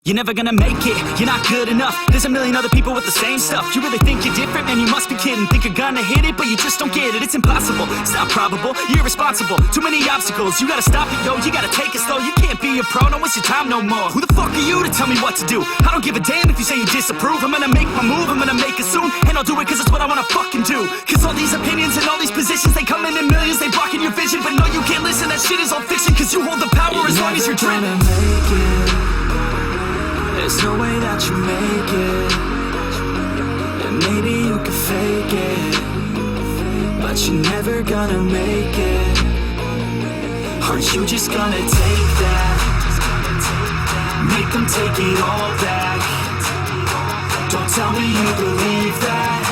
You're never gonna make it, you're not good enough. There's a million other people with the same stuff. You really think you're different? Man, you must be kidding. Think you're gonna hit it, but you just don't get it. It's impossible, it's not probable, you're irresponsible. Too many obstacles, you gotta stop it, yo. You gotta take it slow, you can't be a pro. Don't waste your time no more. Who the fuck are you to tell me what to do? I don't give a damn if you say you disapprove. I'm gonna make my move, I'm gonna make it soon. And I'll do it cause it's what I wanna fucking do. Cause all these opinions and all these positions, they come in millions, they blocking your vision. But no, you can't listen, that shit is all fiction. Cause you hold the power as long as you're dreaming. There's no way that you make it. And maybe you can fake it, but you're never gonna make it. Aren't you just gonna take that? Make them take it all back. Don't tell me you believe that.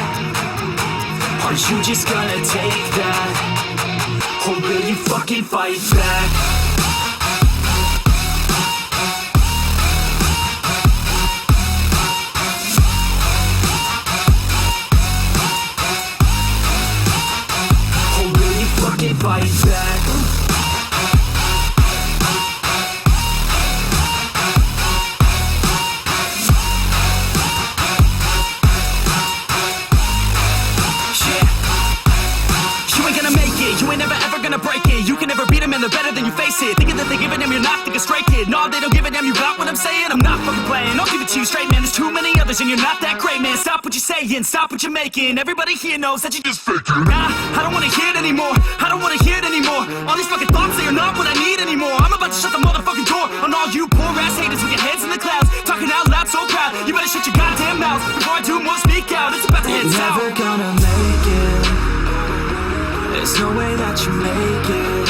Aren't you just gonna take that? Or will you fucking fight back? Fight back. You ain't gonna make it, you ain't never ever gonna break it. You can never beat them and they're better than you face it. Thinking that they give a damn, you're not thinking straight, kid. No, they don't give a damn, you got what I'm saying? I'm not fucking playing, I'll give it to you straight, man. There's too many others and you're not that great, man. Stop what you're saying, stop what you're making. Everybody here knows that you just faking. Nah, I don't wanna hear it anymore, I don't wanna hear it anymore. All these fucking thoughts, they are not what I need anymore. I'm about to shut the motherfucking door on all you poor ass haters with your heads in the clouds, talking out loud so proud. You better shut your goddamn mouth before I do more, speak out. It's about to head south. You're never gonna make it. There's no way that you make it.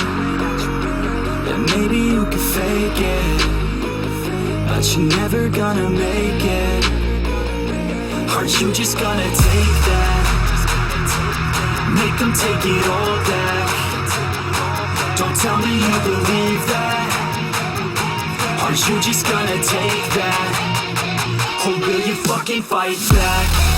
And maybe you can fake it, but you're never gonna make it. Aren't you just gonna take that? Make them take it all back. Don't tell me you believe that. Aren't you just gonna take that? Or will you fucking fight back?